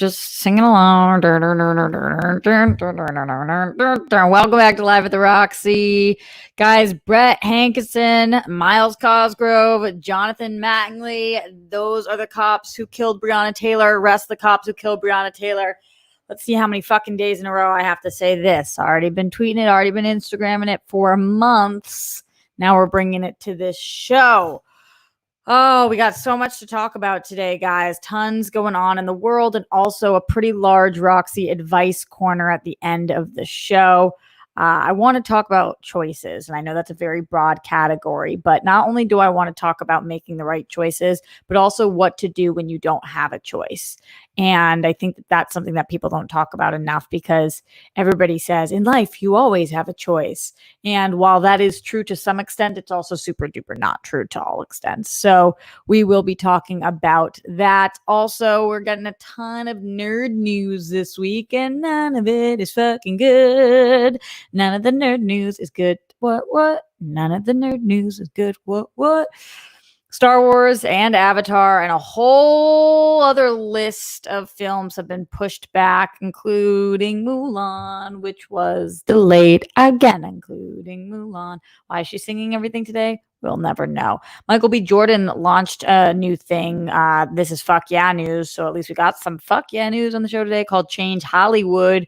just singing along. Welcome back to Live at the Roxy. Guys, Brett Hankinson, Miles Cosgrove, Jonathan Mattingly. Those are the cops who killed Breonna Taylor. Arrest the cops who killed Breonna Taylor. Let's see how many fucking days in a row I have to say this. Already been tweeting it, already been Instagramming it for months. Now we're bringing it to this show. Oh, we got so much to talk about today, guys. Tons going on in the world, and also a pretty large Roxy advice corner at the end of the show. I want to talk about choices, and I know that's a very broad category, but not only do I want to talk about making the right choices, but also what to do when you don't have a choice. And I think that that's something that people don't talk about enough, because everybody says in life, you always have a choice. And while that is true to some extent, it's also super duper not true to all extents. So we will be talking about that. Also, we're getting a ton of nerd news this week, and none of it is fucking good. None of the nerd news is good. What? None of the nerd news is good. What? Star Wars and Avatar and a whole other list of films have been pushed back, including Mulan, which was delayed again, including Mulan. Why is she singing everything today? We'll never know. Michael B. Jordan launched a new thing. This is Fuck Yeah News. So at least we got some Fuck Yeah News on the show today called Change Hollywood.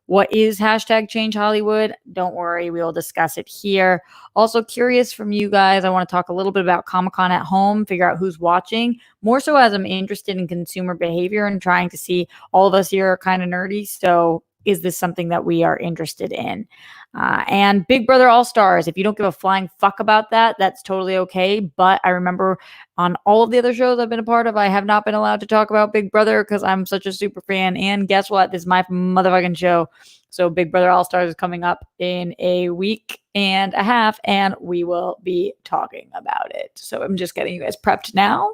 What is hashtag Change Hollywood? Don't worry, we will discuss it here. Also curious from you guys, I want to talk a little bit about Comic-Con at home, figure out who's watching, more so as I'm interested in consumer behavior and trying to see, all of us here are kind of nerdy, so is this something that we are interested in? And Big Brother All-Stars, if you don't give a flying fuck about that, that's totally okay. But I remember on all of the other shows I've been a part of, I have not been allowed to talk about Big Brother because I'm such a super fan. And guess what? This is my motherfucking show. So Big Brother All-Stars is coming up in a week and a half, and we will be talking about it. So I'm just getting you guys prepped now.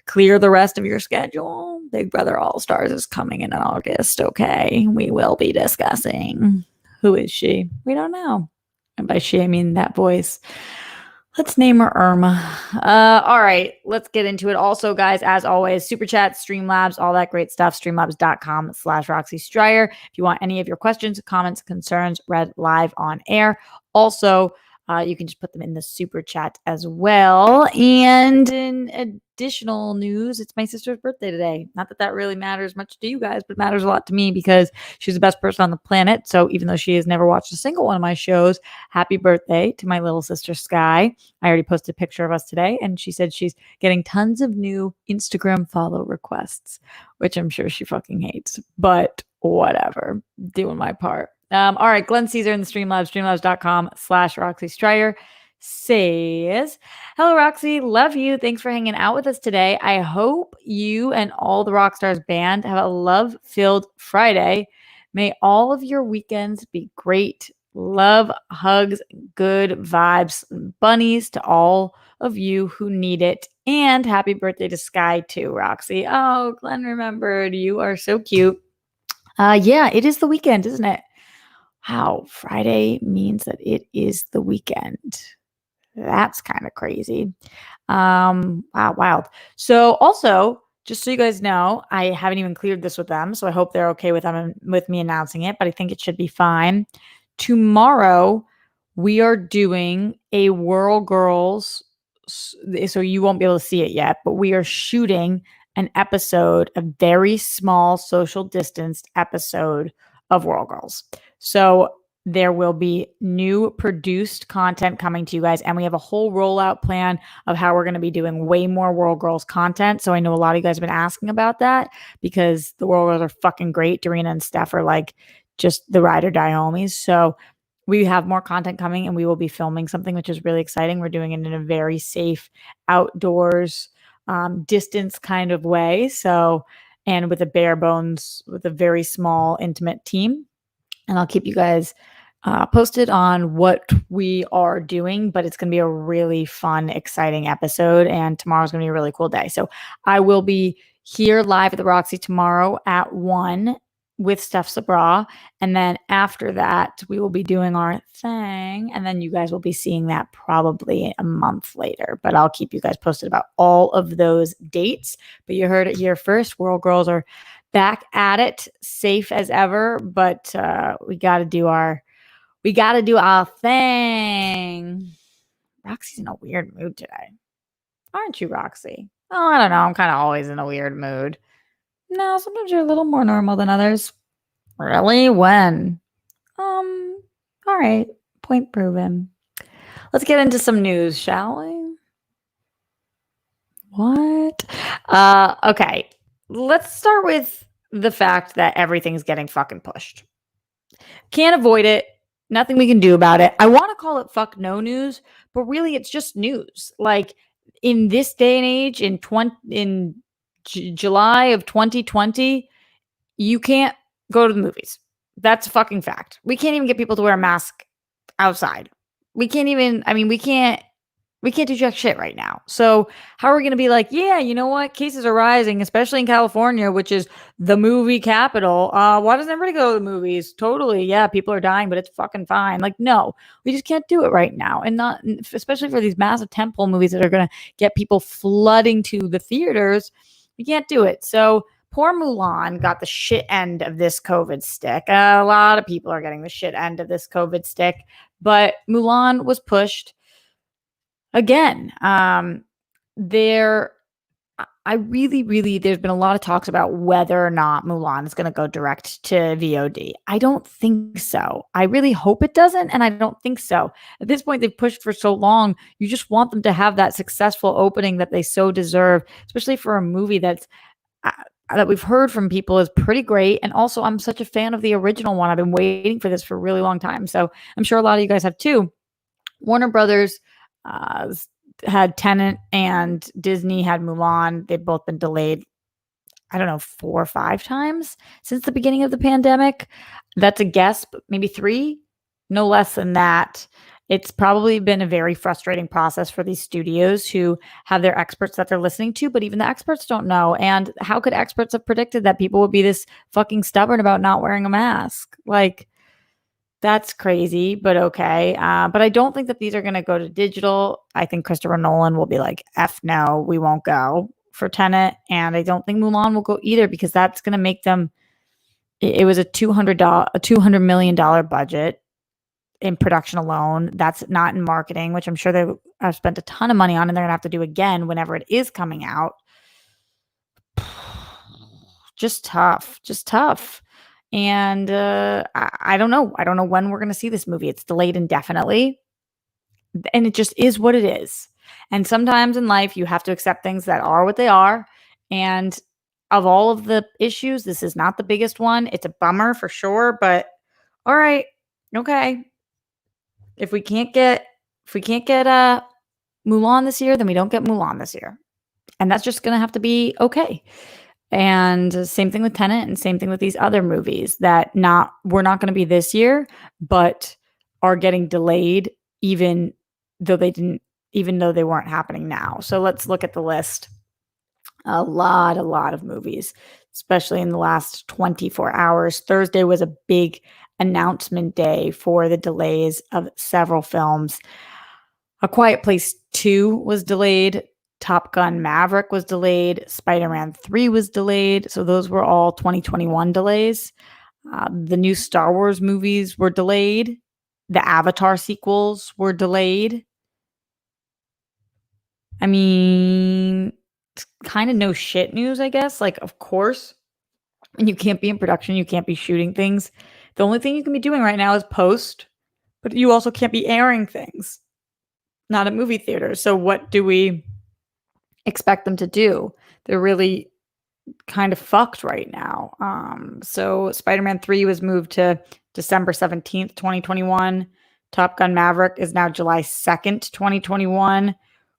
Clear the rest of your schedule. Big Brother All-Stars is coming in August, okay? We will be discussing. Who is she? We don't know. And by she, I mean that voice. Let's name her Irma. All right, let's get into it. Also, guys, as always, Super Chat, Streamlabs, all that great stuff, streamlabs.com/Roxy Stryer. If you want any of your questions, comments, concerns read live on air. Also, you can just put them in the Super Chat as well. And in additional news, it's my sister's birthday today. Not that that really matters much to you guys, but it matters a lot to me because she's the best person on the planet. So even though she has never watched a single one of my shows, happy birthday to my little sister, Sky. I already posted a picture of us today, and she said she's getting tons of new Instagram follow requests, which I'm sure she fucking hates, but whatever, doing my part. All right, Glenn Caesar in the Streamlabs, streamlabs.com/Roxy Stryer says, hello, Roxy. Love you. Thanks for hanging out with us today. I hope you and all the Rockstars band have a love-filled Friday. May all of your weekends be great. Love, hugs, good vibes, bunnies to all of you who need it. And happy birthday to Sky too, Roxy. Oh, Glenn remembered. You are so cute. Yeah, it is the weekend, isn't it? Wow, Friday means that it is the weekend. That's kind of crazy. Wow, wild. So also, just so you guys know, I haven't even cleared this with them, so I hope they're okay with me announcing it, but I think it should be fine. Tomorrow, we are doing a Whirl Girls, so you won't be able to see it yet, but we are shooting an episode, a very small social distanced episode of Whirl Girls. So there will be new produced content coming to you guys, and we have a whole rollout plan of how we're going to be doing way more Whirl Girls content. So I know a lot of you guys have been asking about that because the Whirl Girls are fucking great. Dorina and Steph are like just the ride or die homies. So we have more content coming, and we will be filming something, which is really exciting. We're doing it in a very safe outdoors distance kind of way. So, and with a bare bones, with a very small, intimate team. And I'll keep you guys posted on what we are doing, but it's going to be a really fun, exciting episode. And tomorrow's going to be a really cool day. So I will be here live at the Roxy tomorrow at 1 with Steph Sabra. And then after that, we will be doing our thing. And then you guys will be seeing that probably a month later. But I'll keep you guys posted about all of those dates. But you heard it here first. Whirl Girls are back at it, safe as ever, but we got to do our thing. Roxy's in a weird mood today. Aren't you, Roxy? Oh, I don't know. I'm kind of always in a weird mood. No, sometimes you're a little more normal than others. Really? When? All right. Point proven. Let's get into some news, shall we? What? Okay. Let's start with the fact that everything's getting fucking pushed. Can't avoid it. Nothing we can do about it. I want to call it fuck no news, but really it's just news. Like in this day and age, in July of 2020, you can't go to the movies. That's a fucking fact. We can't even get people to wear a mask outside. We can't even, I mean, we can't do jack shit right now. So how are we going to be like, yeah, you know what? Cases are rising, especially in California, which is the movie capital. Why doesn't everybody go to the movies? Totally. Yeah, people are dying, but it's fucking fine. Like, no, we just can't do it right now. And not, especially for these massive tentpole movies that are going to get people flooding to the theaters. We can't do it. So poor Mulan got the shit end of this COVID stick. A lot of people are getting the shit end of this COVID stick, but Mulan was pushed again. There, I really, there's been a lot of talks about whether or not Mulan is going to go direct to VOD. I don't think so. I really hope it doesn't, and I don't think so. At this point, they've pushed for so long. You just want them to have that successful opening that they so deserve, especially for a movie that's that we've heard from people is pretty great. And also, I'm such a fan of the original one. I've been waiting for this for a really long time. So I'm sure a lot of you guys have too. Warner Brothers had Tenet and Disney had Mulan. They've both been delayed, I don't know, 4 or 5 times since the beginning of the pandemic. That's a guess, but maybe 3, no less than that. It's probably been a very frustrating process for these studios who have their experts that they're listening to, but even the experts don't know. And how could experts have predicted that people would be this fucking stubborn about not wearing a mask? Like, that's crazy, but okay. But I don't think that these are going to go to digital. I think Christopher Nolan will be like, F no, we won't go for Tenet. And I don't think Mulan will go either because that's going to make them. It was a $200 million budget in production alone. That's not in marketing, which I'm sure they have spent a ton of money on, and they're going to have to do again whenever it is coming out. Just tough. And I don't know. I don't know when we're going to see this movie. It's delayed indefinitely. And it just is what it is. And sometimes in life, you have to accept things that are what they are. And of all of the issues, this is not the biggest one. It's a bummer for sure. But all right. Okay. If we can't get Mulan this year, then we don't get Mulan this year. And that's just going to have to be okay. And same thing with Tenet and same thing with these other movies that we're not going to be this year, but are getting delayed even though they weren't happening now. So let's look at the list. A lot of movies, especially in the last 24 hours. Thursday was a big announcement day for the delays of several films. A Quiet Place 2 was delayed. Top Gun Maverick was delayed. Spider-Man 3 was delayed. So those were all 2021 delays. The new Star Wars movies were delayed. The Avatar sequels were delayed. I mean, it's kind of no shit news, I guess. Like, of course, when you can't be in production, you can't be shooting things. The only thing you can be doing right now is post, but you also can't be airing things. Not at movie theaters. So what do we expect them to do? They're really kind of fucked right now. So Spider-Man 3 was moved to December 17th, 2021. Top Gun Maverick is now July 2nd, 2021.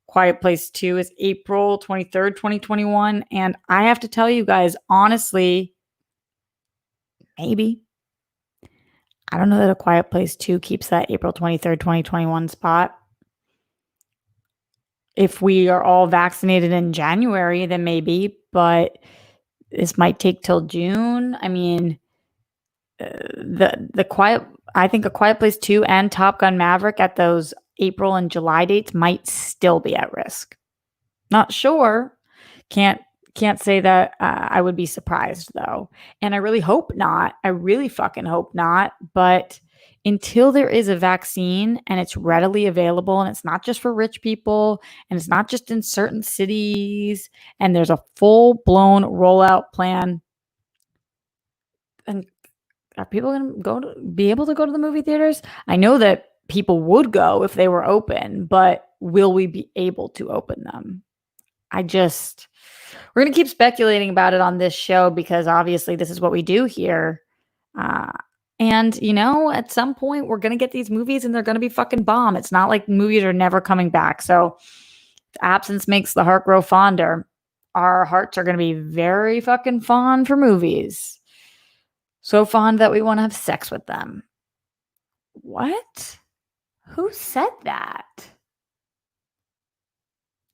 Quiet Place 2 is April 23rd, 2021. And I have to tell you guys, honestly, maybe. I don't know that A Quiet Place 2 keeps that April 23rd, 2021 spot. If we are all vaccinated in January, then maybe, but this might take till June. I mean, I think A Quiet Place 2 and Top Gun Maverick at those April and July dates might still be at risk. Not sure. Can't Can't say that I would be surprised though. And I really hope not. I really fucking hope not. But until there is a vaccine and it's readily available and it's not just for rich people and it's not just in certain cities and there's a full blown rollout plan, and are people going to be able to go to the movie theaters? I know that people would go if they were open, but will we be able to open them? We're going to keep speculating about it on this show because obviously this is what we do here. Uh, and, at some point we're going to get these movies and they're going to be fucking bomb. It's not like movies are never coming back. So absence makes the heart grow fonder. Our hearts are going to be very fucking fond for movies. So fond that we want to have sex with them. What? Who said that?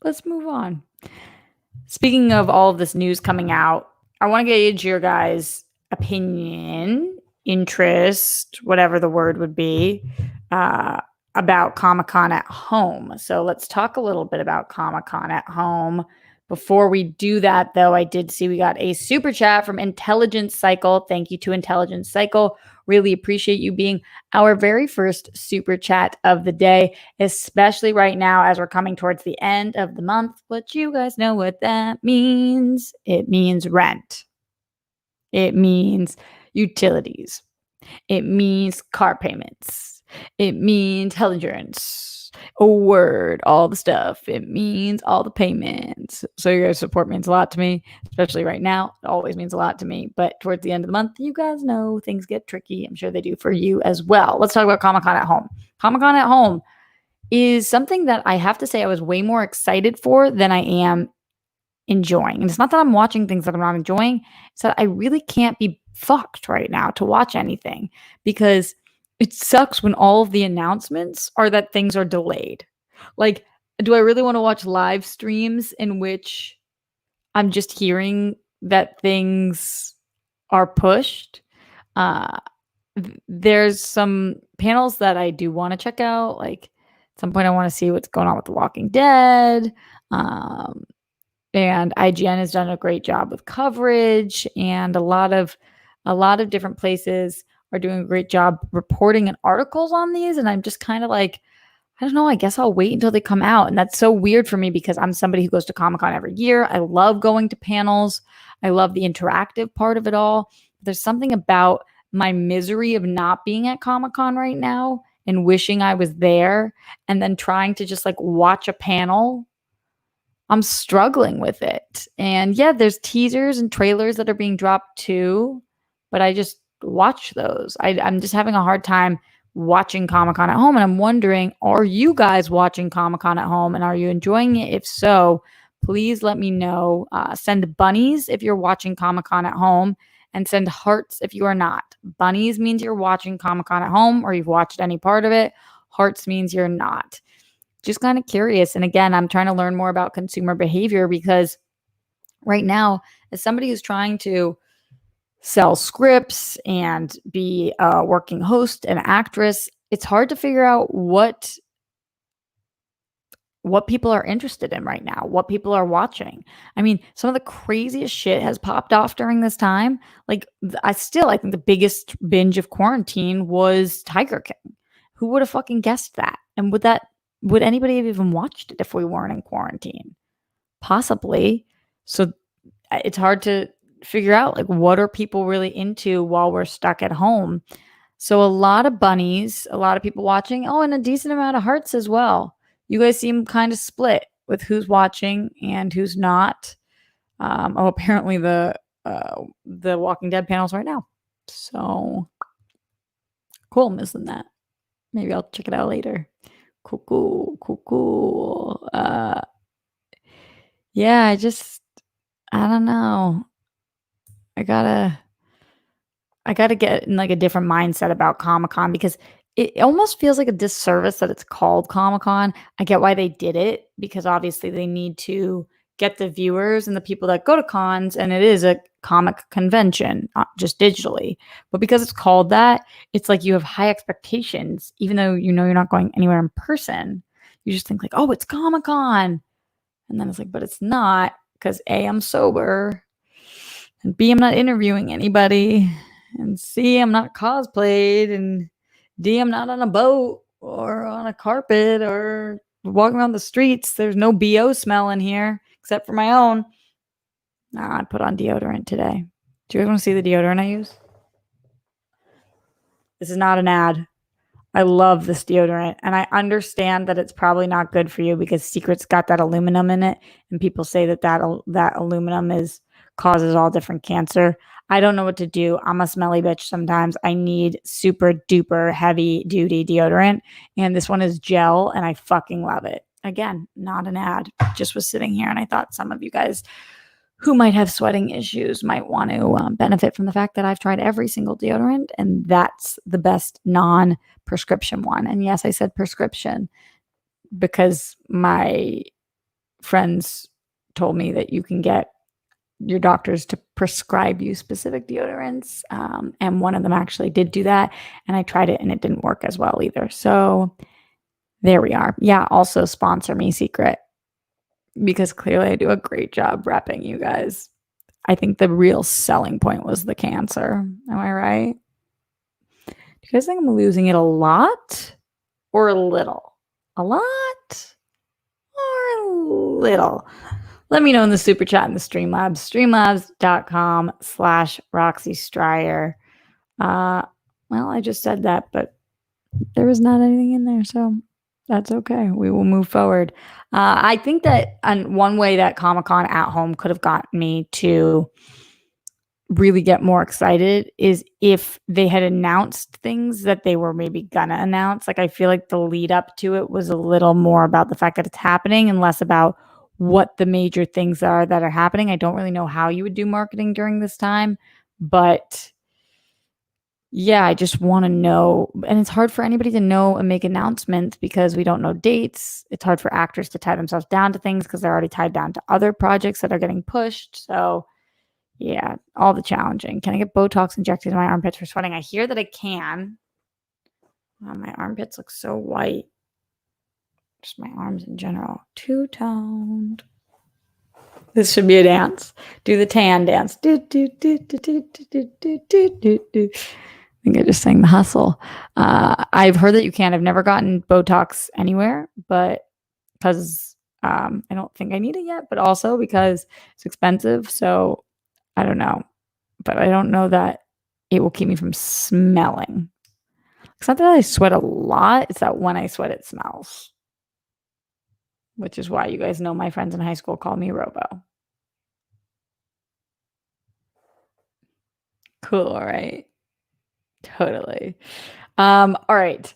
Let's move on. Speaking of all of this news coming out, I want to gauge your guys' opinion, interest, whatever the word would be, about Comic-Con at home. So let's talk a little bit about Comic-Con at home. Before we do that, though, I did see we got a super chat from Intelligence Cycle. Thank you to Intelligence Cycle. Really appreciate you being our very first super chat of the day, especially right now as we're coming towards the end of the month. But you guys know what that means. It means rent. It means utilities. It means car payments. It means health insurance. A word, all the stuff. It means all the payments. So your guys' support means a lot to me, especially right now. It always means a lot to me. But towards the end of the month, you guys know things get tricky. I'm sure they do for you as well. Let's talk about Comic-Con at home. Comic-Con at home is something that I have to say I was way more excited for than I am enjoying. And it's not that I'm watching things that I'm not enjoying. It's that I really can't be fucked right now to watch anything because it sucks when all of the announcements are that things are delayed. Like, do I really want to watch live streams in which I'm just hearing that things are pushed? There's some panels that I do want to check out. Like, at some point, I want to see what's going on with The Walking Dead. And IGN has done a great job with coverage, and a lot of different places are doing a great job reporting and articles on these. And I'm just kind of like, I don't know, I guess I'll wait until they come out. And that's so weird for me because I'm somebody who goes to Comic-Con every year. I love going to panels. I love the interactive part of it all. There's something about my misery of not being at Comic-Con right now and wishing I was there and then trying to just like watch a panel. I'm struggling with it. And yeah, there's teasers and trailers that are being dropped too, but I just watch those. I'm just having a hard time watching Comic-Con at home. And I'm wondering, are you guys watching Comic-Con at home and are you enjoying it? If so, please let me know. Send bunnies if you're watching Comic-Con at home and send hearts if you are not. Bunnies means you're watching Comic-Con at home or you've watched any part of it. Hearts means you're not. Just kind of curious. And again, I'm trying to learn more about consumer behavior because right now, as somebody who's trying to sell scripts and be a working host and actress, it's hard to figure out what people are interested in right now, what people are watching. I mean, some of the craziest shit has popped off during this time. Like, I think the biggest binge of quarantine was Tiger King. Who would have fucking guessed that? And would anybody have even watched it if we weren't in quarantine? Possibly. So it's hard to figure out like what are people really into while we're stuck at home. So a lot of bunnies, a lot of people watching. Oh, and a decent amount of hearts as well. You guys seem kind of split with who's watching and who's not. Apparently the Walking Dead panels right now. So cool, I'm missing that. Maybe I'll check it out later. Cool. Yeah, I don't know. I gotta get in like a different mindset about Comic-Con because it almost feels like a disservice that it's called Comic-Con. I get why they did it because obviously they need to get the viewers and the people that go to cons, and it is a comic convention, not just digitally. But because it's called that, it's like you have high expectations, even though you know you're not going anywhere in person. You just think like, oh, it's Comic-Con. And then it's like, but it's not because A, I'm sober, and B, I'm not interviewing anybody, and C, I'm not cosplayed, and D, I'm not on a boat or on a carpet or walking around the streets. There's no BO smell in here except for my own. Nah, I put on deodorant today. Do you guys want to see the deodorant I use? This is not an ad. I love this deodorant, and I understand that it's probably not good for you because Secret's got that aluminum in it, and people say that aluminum causes all different cancer. I don't know what to do. I'm a smelly bitch sometimes. I need super duper heavy duty deodorant, and this one is gel, and I fucking love it. Again, not an ad. Just was sitting here, and I thought some of you guys who might have sweating issues might want to benefit from the fact that I've tried every single deodorant, and that's the best non-prescription one. And yes, I said prescription because my friends told me that you can get your doctors to prescribe you specific deodorants, and one of them actually did do that, and I tried it, and it didn't work as well either. So there we are. Yeah, also sponsor me, Secret, because clearly I do a great job repping you guys. I think the real selling point was the cancer. Am I right? Do you guys think I'm losing it a lot or a little? A lot or a little? Let me know in the super chat in the Streamlabs. Streamlabs.com/Roxy Stryer. Well, I just said that, but there was not anything in there, so that's okay. We will move forward. I think that one way that Comic-Con at home could have gotten me to really get more excited is if they had announced things that they were maybe gonna announce. Like, I feel like the lead up to it was a little more about the fact that it's happening and less about what the major things are that are happening. I don't really know how you would do marketing during this time, but yeah, I just want to know. And it's hard for anybody to know and make announcements because we don't know dates. It's hard for actors to tie themselves down to things because they're already tied down to other projects that are getting pushed. So yeah, all the challenging. Can I get Botox injected in my armpits for sweating? I hear that I can. Wow, my armpits look so white. Just my arms in general. Two-toned. This should be a dance. Do the tan dance. Do, do, do, do, do, do, do, do, do, do. I think I just sang The Hustle. I've heard that you can. I've never gotten Botox anywhere, but because I don't think I need it yet, but also because it's expensive. So I don't know. But I don't know that it will keep me from smelling. It's not that I sweat a lot. It's that when I sweat, it smells. Which is why you guys know my friends in high school call me Robo. Cool, right? Totally. All right.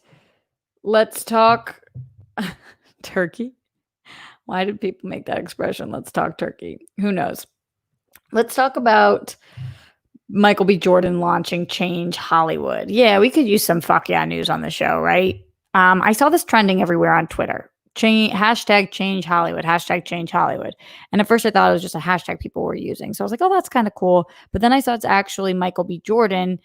Let's talk turkey. Why did people make that expression? Let's talk turkey. Who knows? Let's talk about Michael B. Jordan launching Change Hollywood. Yeah, we could use some fuck yeah news on the show, right? I saw this trending everywhere on Twitter. Hashtag Change Hollywood, hashtag Change Hollywood. And at first I thought it was just a hashtag people were using. So I was like, oh, that's kind of cool. But then I saw it's actually Michael B. Jordan,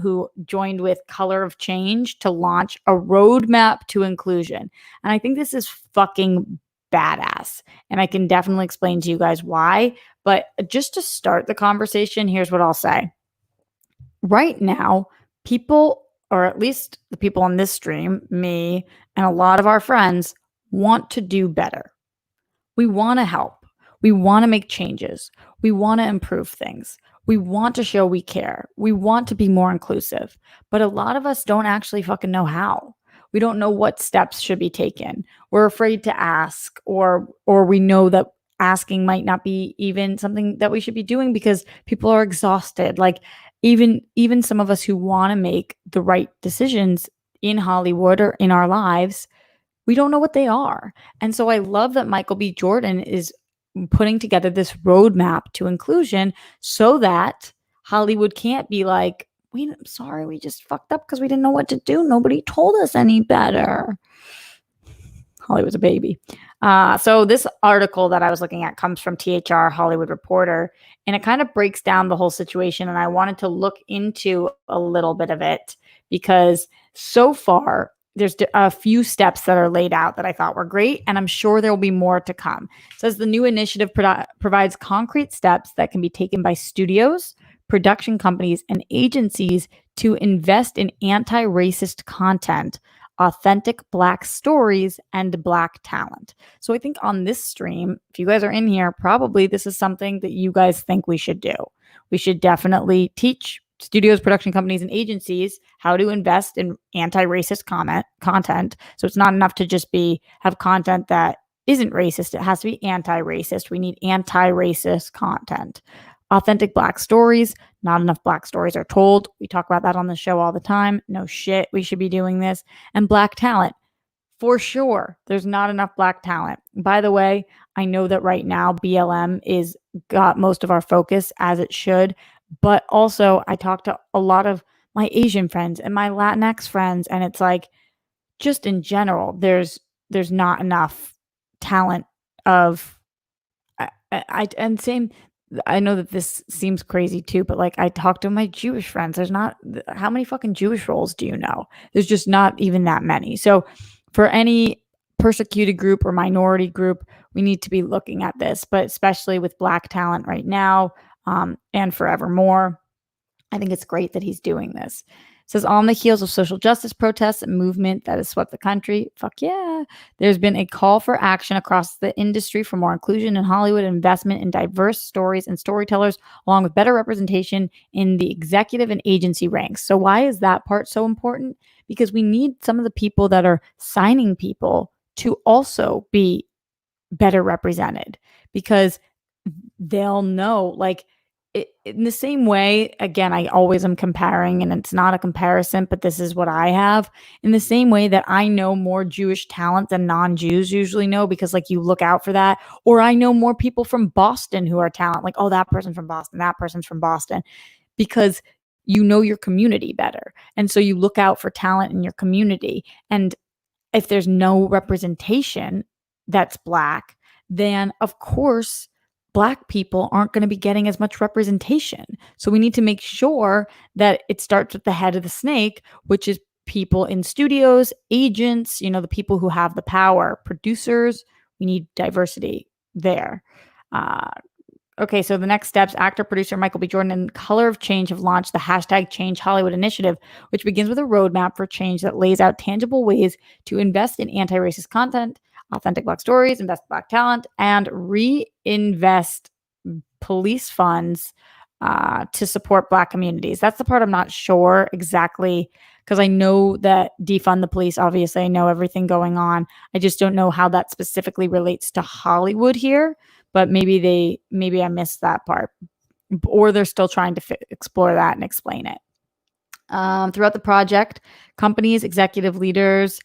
who joined with Color of Change to launch a roadmap to inclusion. And I think this is fucking badass. And I can definitely explain to you guys why. But just to start the conversation, here's what I'll say. Right now, people, or at least the people on this stream, me, and a lot of our friends, want to do better. We want to help. We want to make changes. We want to improve things. We want to show we care. We want to be more inclusive. But a lot of us don't actually fucking know how. We don't know what steps should be taken. We're afraid to ask, or we know that asking might not be even something that we should be doing because people are exhausted. Like even some of us who want to make the right decisions in Hollywood or in our lives, we don't know what they are. And so I love that Michael B. Jordan is putting together this roadmap to inclusion so that Hollywood can't be like, I'm sorry, we just fucked up because we didn't know what to do. Nobody told us any better. Hollywood's a baby. So this article that I was looking at comes from THR Hollywood Reporter, and it kind of breaks down the whole situation. And I wanted to look into a little bit of it because so far there's a few steps that are laid out that I thought were great, and I'm sure there will be more to come. It says the new initiative provides concrete steps that can be taken by studios, production companies, and agencies to invest in anti-racist content, authentic Black stories, and Black talent. So I think on this stream, if you guys are in here, probably this is something that you guys think we should do. We should definitely teach studios, production companies, and agencies how to invest in anti-racist content. So it's not enough to just have content that isn't racist. It has to be anti-racist. We need anti-racist content. Authentic Black stories. Not enough Black stories are told. We talk about that on the show all the time. No shit, we should be doing this. And Black talent. For sure, there's not enough Black talent. By the way, I know that right now BLM is got most of our focus, as it should, but also I talk to a lot of my Asian friends and my Latinx friends, and it's like, just in general, there's not enough talent of and same. I know that this seems crazy too, but like I talk to my Jewish friends. There's not, how many fucking Jewish roles do you know? There's just not even that many. So for any persecuted group or minority group, we need to be looking at this, but especially with Black talent right now, and forevermore. I think it's great that he's doing this. It says, on the heels of social justice protests and movement that has swept the country, fuck yeah, there's been a call for action across the industry for more inclusion in Hollywood, investment in diverse stories and storytellers, along with better representation in the executive and agency ranks. So why is that part so important? Because we need some of the people that are signing people to also be better represented, because they'll know, like, in the same way, again, I always am comparing, and it's not a comparison, but this is what I have. In the same way that I know more Jewish talent than non-Jews usually know, because like you look out for that, or I know more people from Boston who are talent, like, oh, that person's from Boston, that person's from Boston, because you know your community better. And so you look out for talent in your community. And if there's no representation that's Black, then of course Black people aren't going to be getting as much representation. So we need to make sure that it starts with the head of the snake, which is people in studios, agents, the people who have the power, producers. We need diversity there. Okay, so the next steps, actor, producer Michael B. Jordan and Color of Change have launched the hashtag Change Hollywood initiative, which begins with a roadmap for change that lays out tangible ways to invest in anti-racist content, authentic Black stories, invest in Black talent, and reinvest police funds to support Black communities. That's the part I'm not sure exactly, because I know that defund the police, obviously I know everything going on. I just don't know how that specifically relates to Hollywood here, but maybe I missed that part, or they're still trying to explore that and explain it. Throughout the project, companies, executive leaders,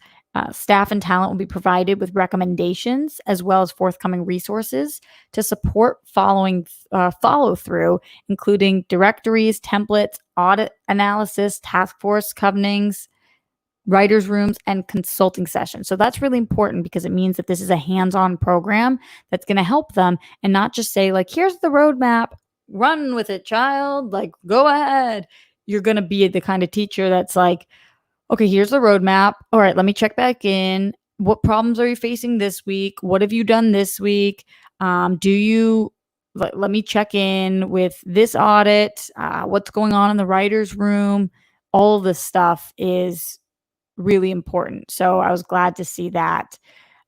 staff, and talent will be provided with recommendations as well as forthcoming resources to support follow through, including directories, templates, audit analysis, task force covenants, writers' rooms, and consulting sessions. So that's really important, because it means that this is a hands-on program that's going to help them, and not just say, like, here's the roadmap, run with it, child, like, go ahead. You're going to be the kind of teacher that's like, okay, here's the roadmap. All right, let me check back in. What problems are you facing this week? What have you done this week? Let me check in with this audit. What's going on in the writer's room? All of this stuff is really important. So I was glad to see that.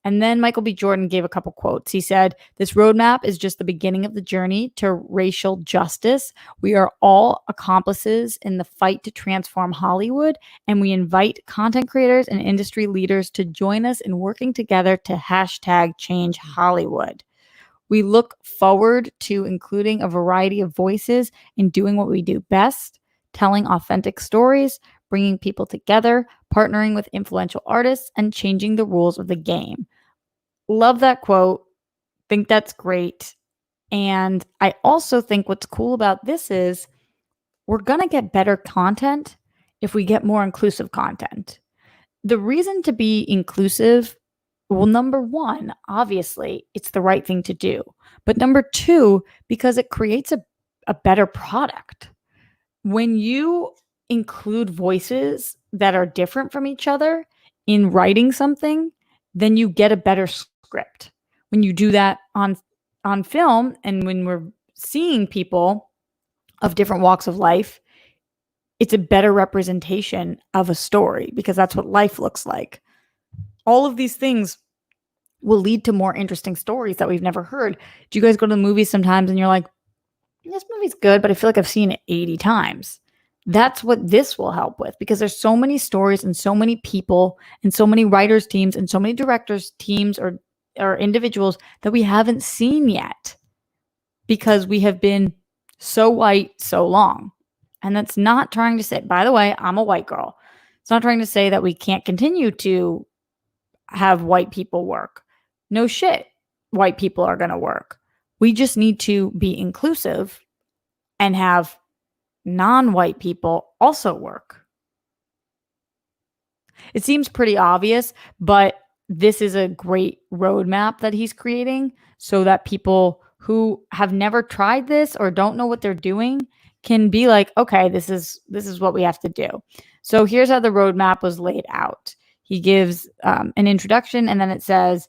And then Michael B. Jordan gave a couple quotes. He said, "This roadmap is just the beginning of the journey to racial justice. We are all accomplices in the fight to transform Hollywood, and we invite content creators and industry leaders to join us in working together to hashtag change Hollywood. We look forward to including a variety of voices in doing what we do best, telling authentic stories, bringing people together, partnering with influential artists, and changing the rules of the game." Love that quote. Think that's great. And I also think what's cool about this is we're going to get better content if we get more inclusive content. The reason to be inclusive, well, number one, obviously, it's the right thing to do. But number two, because it creates a better product. When you include voices that are different from each other, in writing something, then you get a better script. When you do that on film and when we're seeing people of different walks of life, it's a better representation of a story because that's what life looks like. All of these things will lead to more interesting stories that we've never heard. Do you guys go to the movies sometimes and you're like, this movie's good, but I feel like I've seen it 80 times? That's what this will help with because there's so many stories and so many people and so many writers teams and so many directors teams or individuals that we haven't seen yet because we have been so white so long. And that's not trying to say, by the way, I'm a white girl. It's not trying to say that we can't continue to have white people work. No shit. White people are going to work. We just need to be inclusive and have non-white people also work. It seems pretty obvious, but this is a great roadmap that he's creating so that people who have never tried this or don't know what they're doing can be like, okay, this is what we have to do. So here's how the roadmap was laid out. He gives an introduction and then it says,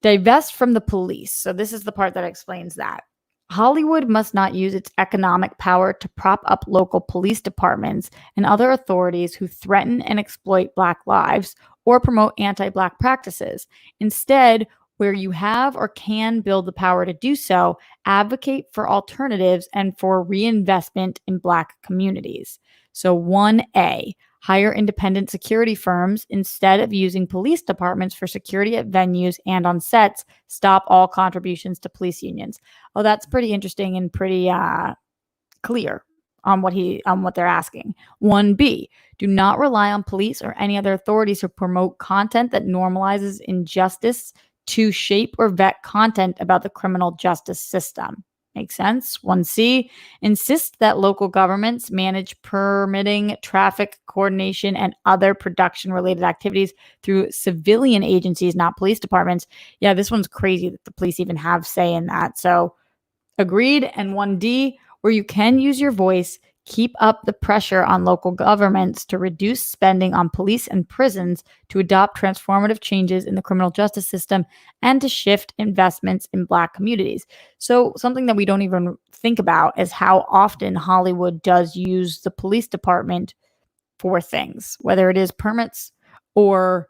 divest from the police. So this is the part that explains that. Hollywood must not use its economic power to prop up local police departments and other authorities who threaten and exploit Black lives or promote anti-Black practices. Instead, where you have or can build the power to do so, advocate for alternatives and for reinvestment in Black communities. So 1A, hire independent security firms instead of using police departments for security at venues and on sets. Stop all contributions to police unions. Oh, that's pretty interesting and pretty clear on what they're asking. 1B, do not rely on police or any other authorities to promote content that normalizes injustice to shape or vet content about the criminal justice system. Makes sense. 1C, insist that local governments manage permitting, traffic coordination, and other production-related activities through civilian agencies, not police departments. Yeah, this one's crazy that the police even have say in that. So agreed. And 1D, where you can use your voice, keep up the pressure on local governments to reduce spending on police and prisons, to adopt transformative changes in the criminal justice system, and to shift investments in Black communities. So something that we don't even think about is how often Hollywood does use the police department for things, whether it is permits or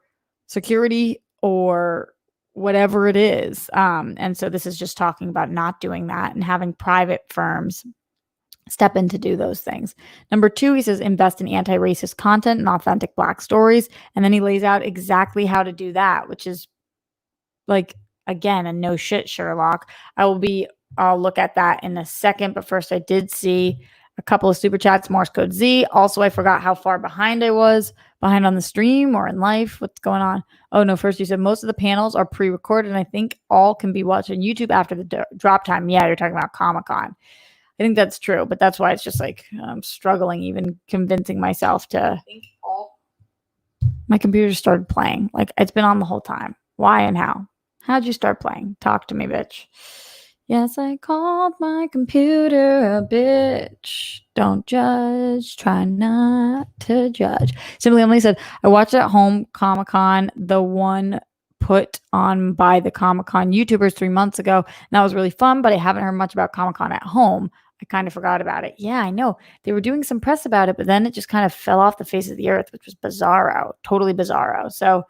security or whatever it is. And so this is just talking about not doing that and having private firms step in to do those things. Number 2, he says invest in anti-racist content and authentic Black stories. And then he lays out exactly how to do that, which is like, again, a no shit Sherlock. I'll look at that in a second. But first, I did see a couple of super chats, Morse code Z. Also, I forgot how far behind I was, behind on the stream or in life. What's going on? Oh, no. First, you said most of the panels are pre-recorded, and I think all can be watched on YouTube after the drop time. Yeah, you're talking about Comic-Con. I think that's true, but that's why it's just like I'm struggling even convincing myself to. My computer started playing. Like, it's been on the whole time. Why and how? How'd you start playing? Talk to me, bitch. Yes, I called my computer a bitch. Don't judge. Try not to judge. Simply Emily said, I watched at home Comic-Con, the one put on by the Comic-Con YouTubers 3 months ago. And that was really fun, but I haven't heard much about Comic-Con at home. I kind of forgot about it. Yeah, I know. They were doing some press about it, but then it just kind of fell off the face of the earth, which was bizarro. Totally bizarro. So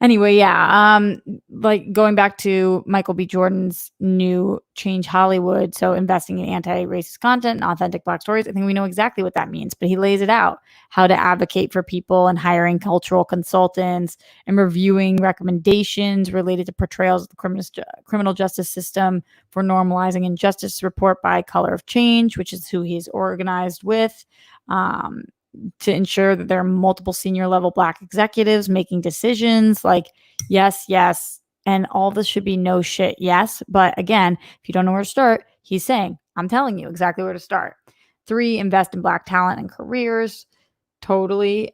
anyway, yeah, like going back to Michael B. Jordan's new Change Hollywood, so investing in anti-racist content and authentic Black stories, I think we know exactly what that means, but he lays it out, how to advocate for people and hiring cultural consultants and reviewing recommendations related to portrayals of the criminal justice system for normalizing injustice. Report by Color of Change, which is who he's organized with, to ensure that there are multiple senior level Black executives making decisions. Like, yes, and all this should be no shit, yes. But again, if you don't know where to start, he's saying, I'm telling you exactly where to start. 3, invest in Black talent and careers. Totally.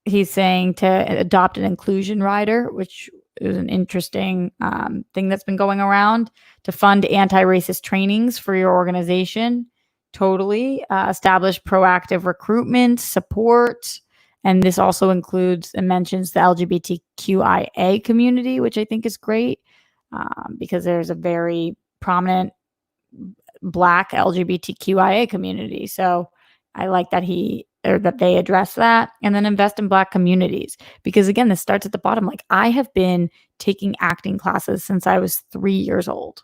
He's saying to adopt an inclusion rider, which is an interesting thing that's been going around, to fund anti-racist trainings for your organization. Totally. Establish proactive recruitment, support, And this also includes and mentions the LGBTQIA community, which I think is great because there's a very prominent Black LGBTQIA community. So I like that that they address that, and then invest in Black communities. Because again, this starts at the bottom. Like, I have been taking acting classes since I was 3 years old.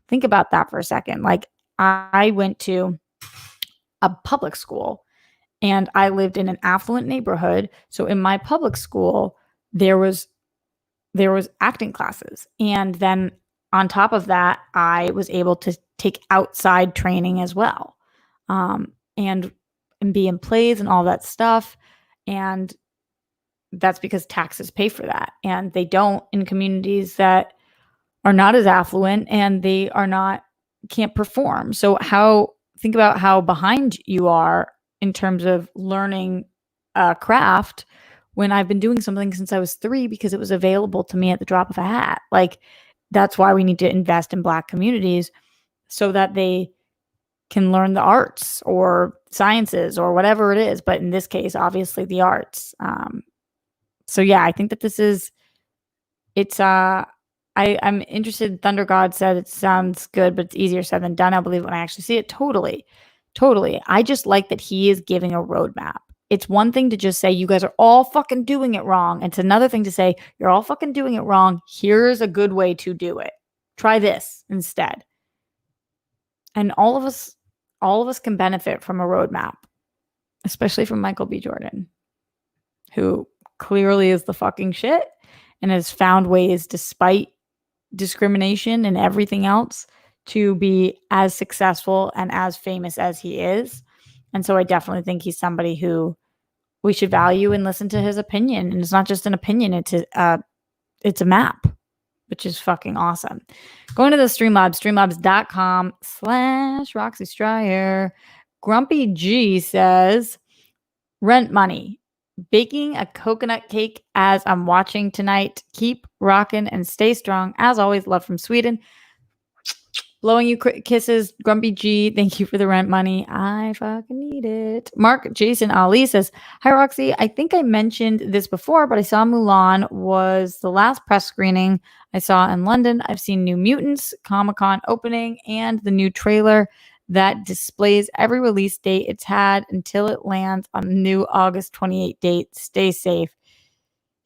Think about that for a second. Like, I went to a public school and I lived in an affluent neighborhood. So in my public school, there was acting classes. And then on top of that, I was able to take outside training as well. And be in plays and all that stuff. And that's because taxes pay for that. And they don't in communities that are not as affluent, and they can't perform. So think about how behind you are in terms of learning a craft when I've been doing something since I was 3 because it was available to me at the drop of a hat. Like, that's why we need to invest in Black communities so that they can learn the arts or sciences or whatever it is. But in this case, obviously the arts. So yeah, I think that I'm interested. Thunder God said it sounds good, but it's easier said than done. I believe when I actually see it. Totally. I just like that he is giving a roadmap. It's one thing to just say, you guys are all fucking doing it wrong. It's another thing to say, you're all fucking doing it wrong. Here's a good way to do it. Try this instead. And all of us can benefit from a roadmap, especially from Michael B. Jordan, who clearly is the fucking shit and has found ways, despite discrimination and everything else, to be as successful and as famous as he is. And so I definitely think he's somebody who we should value and listen to his opinion. And it's not just an opinion, it's a map, which is fucking awesome. Going to the Streamlabs, streamlabs.com/Roxy Stryer. Grumpy G says, rent money. Baking a coconut cake as I'm watching tonight. Keep rocking and stay strong. As always, love from Sweden. Blowing you kisses, Grumpy G. Thank you for the rent money. I fucking need it. Mark Jason Ali says, hi, Roxy. I think I mentioned this before, but I saw Mulan was the last press screening I saw in London. I've seen New Mutants, Comic-Con opening, and the new trailer that displays every release date it's had until it lands on the new August 28 date. Stay safe.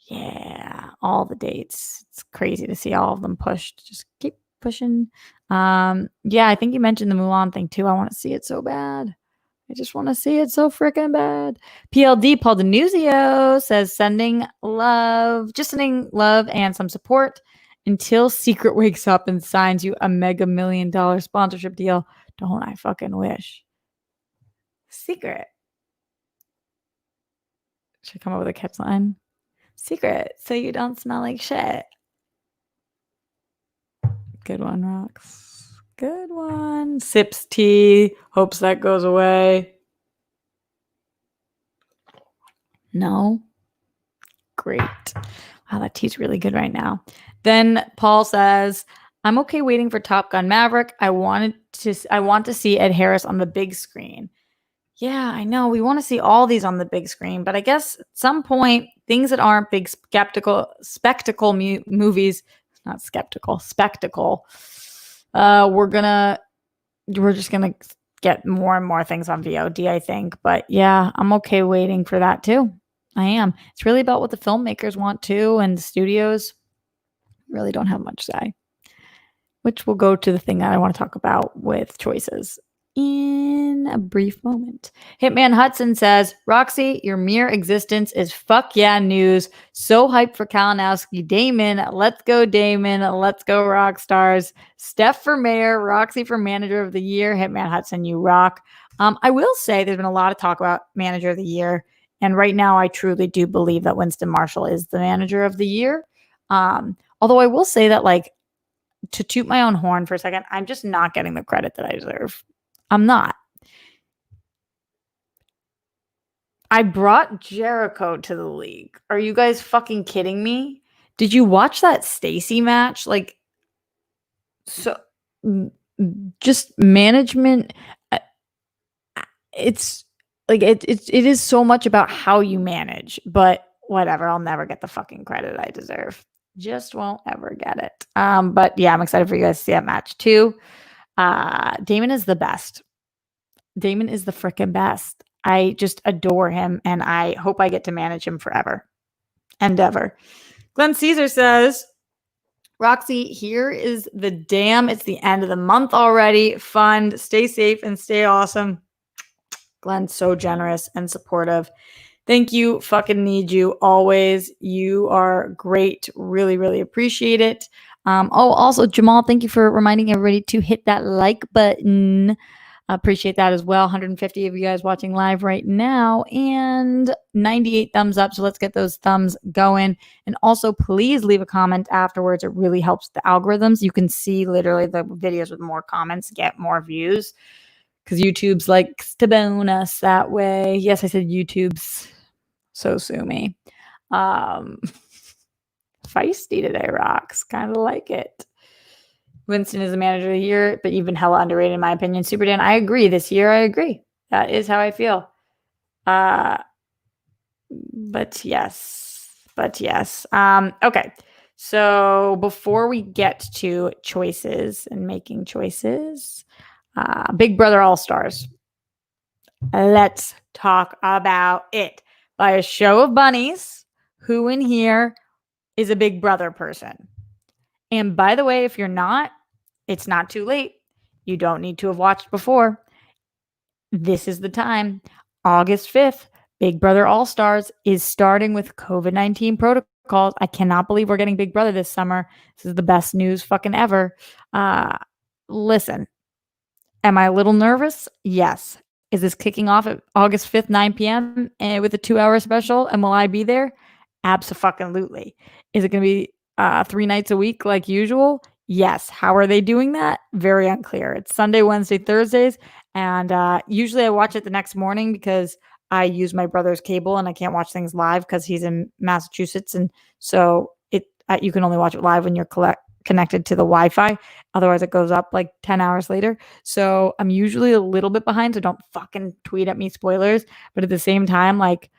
Yeah, all the dates. It's crazy to see all of them pushed. Just keep pushing. Yeah, I think you mentioned the Mulan thing too. I want to see it so bad. I just want to see it so freaking bad. PLD Paul Denuzio says, sending love and some support until Secret wakes up and signs you a mega $1 million sponsorship deal. Don't I fucking wish. Secret. Should I come up with a catch line? Secret, so you don't smell like shit. Good one, Rox. Good one. Sips tea. Hopes that goes away. No. Great. Wow, that tea's really good right now. Then Paul says, I'm okay waiting for Top Gun Maverick. I want to see Ed Harris on the big screen. Yeah, I know. We want to see all these on the big screen, but I guess at some point, things that aren't big spectacle movies, not skeptical, spectacle, we're just gonna get more and more things on VOD, I think. But yeah, I'm okay waiting for that too. I am. It's really about what the filmmakers want too, and the studios really don't have much say. Which will go to the thing that I want to talk about with choices in a brief moment. Hitman Hudson says, Roxy, your mere existence is fuck yeah news. So hyped for Kalinowski. Damon, let's go Damon. Let's go rock stars. Steph for mayor, Roxy for manager of the year. Hitman Hudson, you rock. I will say there's been a lot of talk about manager of the year. And right now I truly do believe that Winston Marshall is the manager of the year. Although I will say that, like, to toot my own horn for a second, I'm just not getting the credit that I deserve. I'm not. I brought Jericho to the league. Are you guys fucking kidding me? Did you watch that Stacy match? Like, so just management. It's like it is so much about how you manage, but whatever. I'll never get the fucking credit I deserve. Just won't ever get it. But yeah, I'm excited for you guys to see that match too. Damon is the best. Damon is the freaking best. I just adore him, and I hope I get to manage him forever and ever. Glenn Caesar says, Roxy, here is the damn. It's the end of the month already. Fun. Stay safe and stay awesome. Glenn's so generous and supportive. Thank you. Fucking need you always. You are great. Really, really appreciate it. Also, Jamal, thank you for reminding everybody to hit that like button. Appreciate that as well. 150 of you guys watching live right now and 98 thumbs up. So let's get those thumbs going. And also, please leave a comment afterwards. It really helps the algorithms. You can see literally the videos with more comments get more views because YouTube's likes to bonus that way. Yes, I said YouTube's. So sue me. Feisty today, Rocks. Kind of like it. Winston is the manager of the year, but you've been hella underrated in my opinion. Super Dan, I agree. This year, I agree. That is how I feel. But yes. Okay. So before we get to choices and making choices, Big Brother All Stars. Let's talk about it. By a show of bunnies, who in here is a Big Brother person? And by the way, if you're not, it's not too late. You don't need to have watched before. This is the time. August 5th, Big Brother All Stars is starting with COVID-19 protocols. I cannot believe we're getting Big Brother this summer. This is the best news fucking ever. Listen, am I a little nervous? Yes. Is this kicking off at August 5th, 9 p.m. and with a 2-hour special? And will I be there? Absolutely. Is it going to be 3 nights a week like usual? Yes. How are they doing that? Very unclear. It's Sunday, Wednesday, Thursdays. And usually I watch it the next morning because I use my brother's cable and I can't watch things live because he's in Massachusetts. And so you can only watch it live when you're connected to the Wi-Fi. Otherwise, it goes up like 10 hours later. So I'm usually a little bit behind. So don't fucking tweet at me spoilers. But at the same time, like,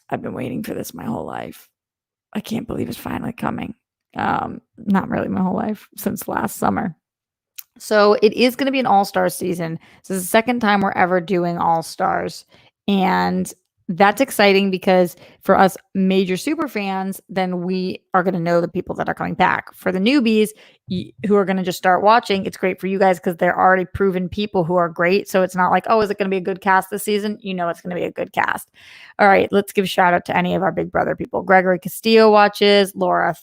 I've been waiting for this my whole life. I can't believe it's finally coming. Not really my whole life, since last summer. So it is going to be an all-star season. This is the second time we're ever doing all-stars. And that's exciting because for us major super fans, then we are going to know the people that are coming back. For the newbies who are going to just start watching, it's great for you guys because they're already proven people who are great. So it's not like, oh, is it going to be a good cast this season? You know it's going to be a good cast. All right, let's give a shout out to any of our Big Brother people. Gregory Castillo watches. Laura,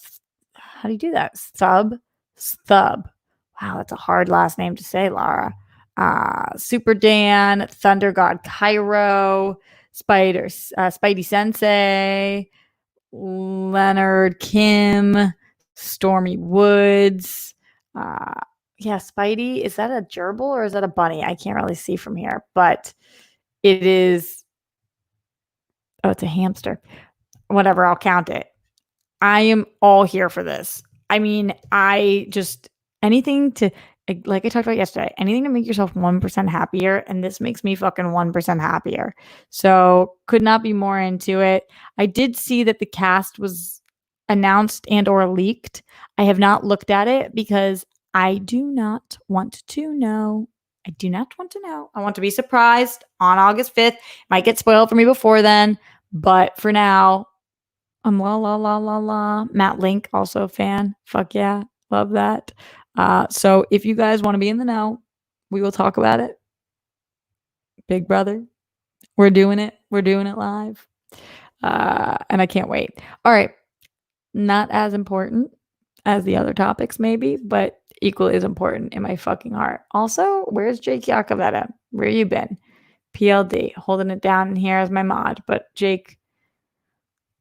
how do you do that? Thub. Wow, that's a hard last name to say, Laura. Super Dan, Thunder God Cairo, Spidey Sensei, Leonard Kim, Stormy Woods. Yeah, Spidey, is that a gerbil or is that a bunny? I can't really see from here, but it is. Oh, it's a hamster. Whatever, I'll count it. I am all here for this. I mean, anything to, like I talked about yesterday, anything to make yourself 1% happier. And this makes me fucking 1% happier. So could not be more into it. I did see that the cast was announced and or leaked. I have not looked at it because I do not want to know. I do not want to know. I want to be surprised on August 5th. Might get spoiled for me before then. But for now, la. Matt Link, also a fan. Fuck yeah. Love that. So if you guys want to be in the know, we will talk about it. Big Brother. We're doing it. We're doing it live. And I can't wait. All right. Not as important as the other topics, maybe, but equally as important in my fucking heart. Also, where's Jake Yacovetta? Where you been? PLD, holding it down in here as my mod. But Jake,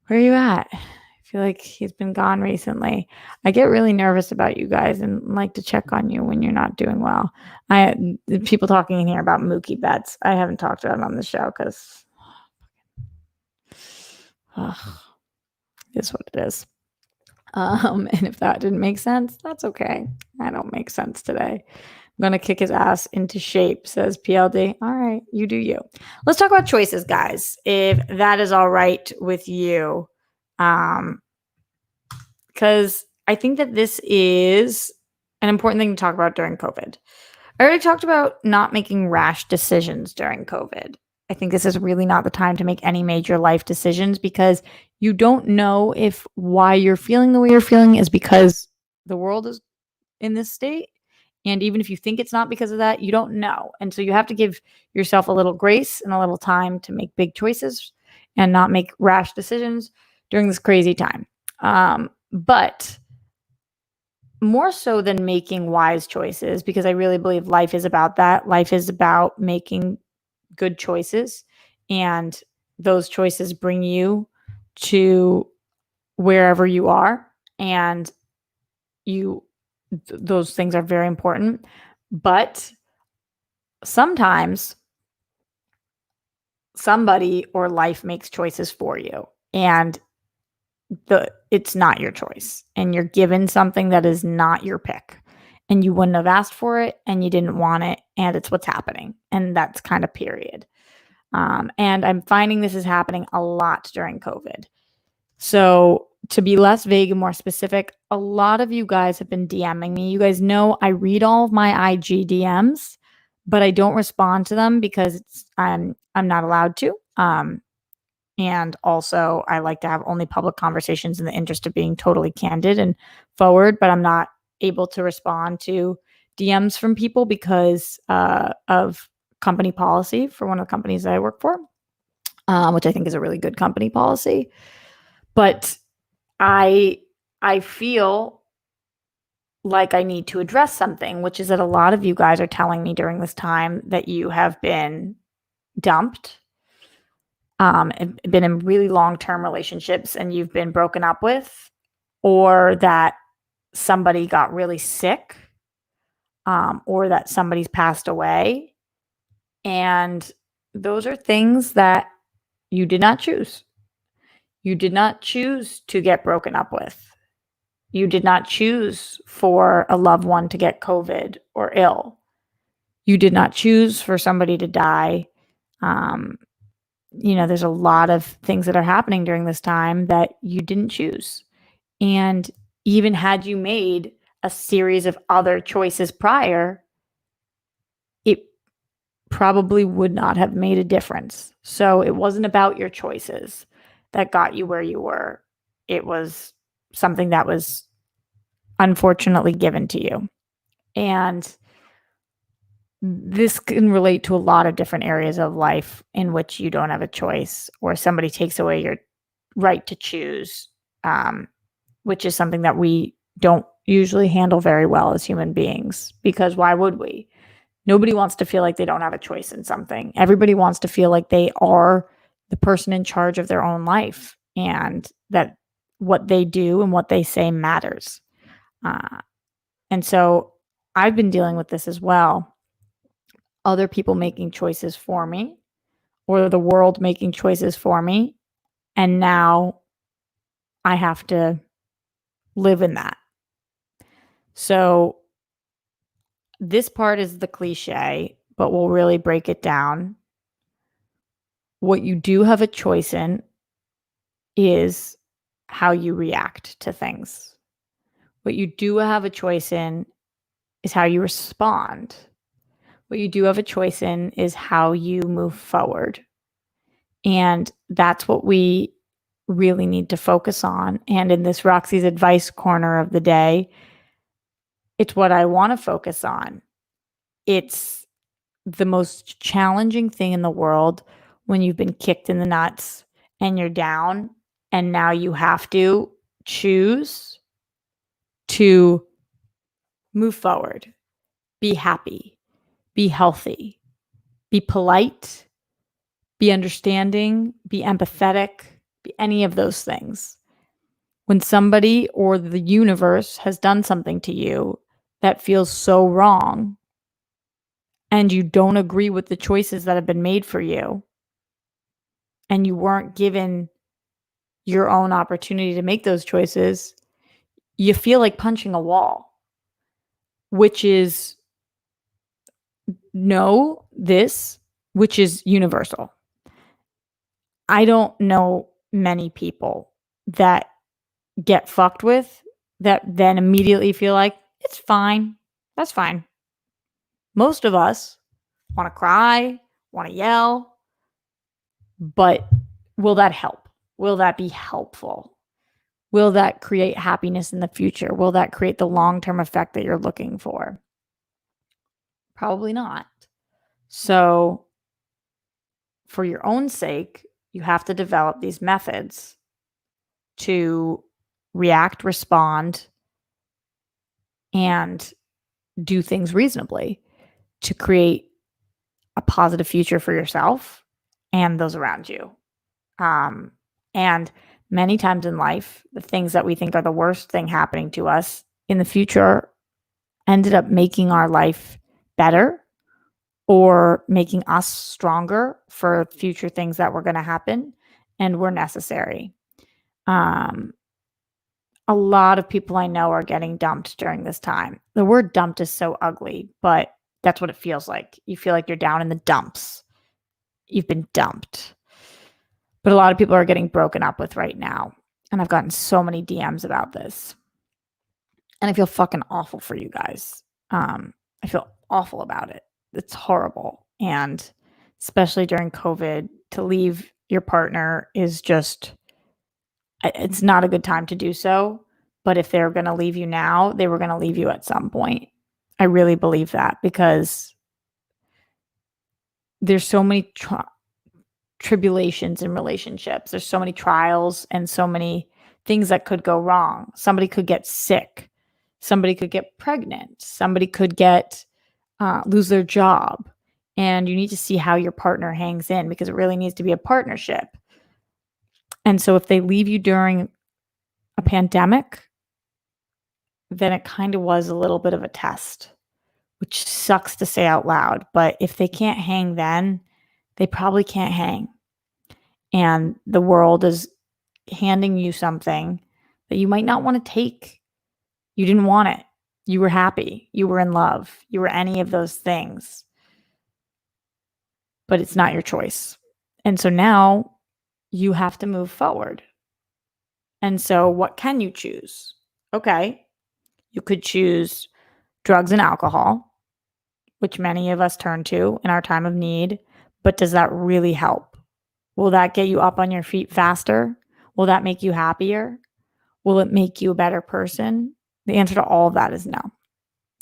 where are you at? I feel like he's been gone recently. I get really nervous about you guys and like to check on you when you're not doing well. People talking in here about Mookie Betts. I haven't talked about it on the show because it's what it is. And if that didn't make sense, that's okay. I don't make sense today. I'm going to kick his ass into shape, says PLD. All right, you do you. Let's talk about choices, guys, if that is all right with you. Because I think that this is an important thing to talk about during COVID. I already talked about not making rash decisions during COVID. I think this is really not the time to make any major life decisions because you don't know if why you're feeling the way you're feeling is because the world is in this state. And even if you think it's not because of that, you don't know. And so you have to give yourself a little grace and a little time to make big choices and not make rash decisions during this crazy time. But more so than making wise choices, because I really believe life is about that. Life is about making good choices, and those choices bring you to wherever you are. And those things are very important. But sometimes somebody or life makes choices for you, and it's not your choice, and you're given something that is not your pick, and you wouldn't have asked for it, and you didn't want it, and it's what's happening, and that's kind of period. And I'm finding this is happening a lot during COVID. So to be less vague and more specific, a lot of you guys have been DMing me. You guys know I read all of my IG DMs, but I don't respond to them because I'm not allowed to. And also, I like to have only public conversations in the interest of being totally candid and forward, but I'm not able to respond to DMs from people because of company policy for one of the companies that I work for, which I think is a really good company policy. But I feel like I need to address something, which is that a lot of you guys are telling me during this time that you have been dumped, been in really long-term relationships and you've been broken up with, or that somebody got really sick, or that somebody's passed away. And those are things that you did not choose. You did not choose to get broken up with. You did not choose for a loved one to get COVID or ill. You did not choose for somebody to die. There's a lot of things that are happening during this time that you didn't choose. And even had you made a series of other choices prior, it probably would not have made a difference. So it wasn't about your choices that got you where you were. It was something that was unfortunately given to you. And this can relate to a lot of different areas of life in which you don't have a choice or somebody takes away your right to choose, which is something that we don't usually handle very well as human beings, because why would we? Nobody wants to feel like they don't have a choice in something. Everybody wants to feel like they are the person in charge of their own life and that what they do and what they say matters. And so I've been dealing with this as well. Other people making choices for me or the world making choices for me. And now I have to live in that. So this part is the cliche, but we'll really break it down. What you do have a choice in is how you react to things. What you do have a choice in is how you respond. What you do have a choice in is how you move forward. And that's what we really need to focus on. And in this Roxy's advice corner of the day, it's what I want to focus on. It's the most challenging thing in the world when you've been kicked in the nuts and you're down, and now you have to choose to move forward, be happy, be healthy, be polite, be understanding, be empathetic, be any of those things. When somebody or the universe has done something to you that feels so wrong and you don't agree with the choices that have been made for you and you weren't given your own opportunity to make those choices, you feel like punching a wall, which is know this, which is universal. I don't know many people that get fucked with that then immediately feel like it's fine. That's fine. Most of us want to cry, want to yell, but will that help? Will that be helpful? Will that create happiness in the future? Will that create the long-term effect that you're looking for? Probably not. So, for your own sake, you have to develop these methods to react, respond, and do things reasonably to create a positive future for yourself and those around you. And many times in life, the things that we think are the worst thing happening to us in the future ended up making our life better or making us stronger for future things that were going to happen and were necessary. Um, a lot of people I know are getting dumped during this time. The word dumped is so ugly, but that's what it feels like. You feel like you're down in the dumps. You've been dumped. But a lot of people are getting broken up with right now. And I've gotten so many DMs about this. And I feel fucking awful for you guys. I feel awful about it. It's horrible. And especially during COVID, to leave your partner is just, it's not a good time to do so. But if they're going to leave you now, they were going to leave you at some point. I really believe that because there's so many tribulations in relationships. There's so many trials and so many things that could go wrong. Somebody could get sick. Somebody could get pregnant. Somebody could get lose their job. And you need to see how your partner hangs in because it really needs to be a partnership. And so if they leave you during a pandemic, then it kind of was a little bit of a test, which sucks to say out loud. But if they can't hang then, they probably can't hang. And the world is handing you something that you might not want to take. You didn't want it. You were happy. You were in love. You were any of those things. But it's not your choice. And so now you have to move forward. And so what can you choose? Okay. You could choose drugs and alcohol, which many of us turn to in our time of need. But does that really help? Will that get you up on your feet faster? Will that make you happier? Will it make you a better person? The answer to all of that is no.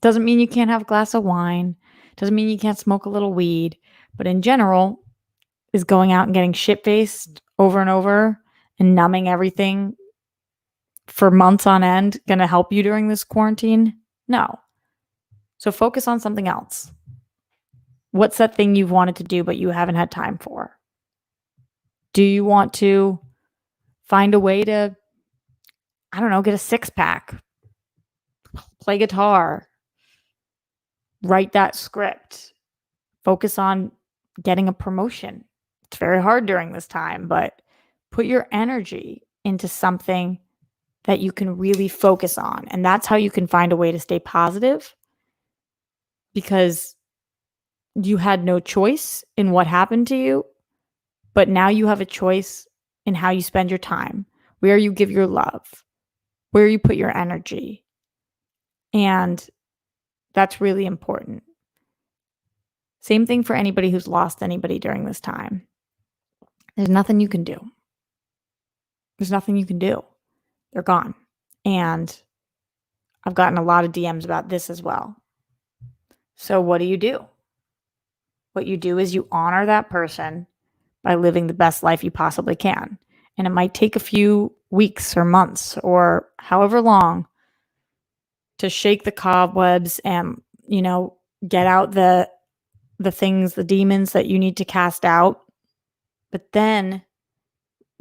Doesn't mean you can't have a glass of wine. Doesn't mean you can't smoke a little weed. But in general, is going out and getting shit-faced over and over and numbing everything for months on end going to help you during this quarantine? No. So focus on something else. What's that thing you've wanted to do but you haven't had time for? Do you want to find a way to, I don't know, get a six-pack, play guitar, write that script, focus on getting a promotion? It's very hard during this time, but put your energy into something that you can really focus on. And that's how you can find a way to stay positive because you had no choice in what happened to you, but now you have a choice in how you spend your time, where you give your love, where you put your energy. And that's really important. Same thing for anybody who's lost anybody during this time. There's nothing you can do. There's nothing you can do. They're gone. And I've gotten a lot of DMs about this as well. So what do? What you do is you honor that person by living the best life you possibly can. And it might take a few weeks or months or however long to shake the cobwebs and, get out the things, the demons that you need to cast out. But then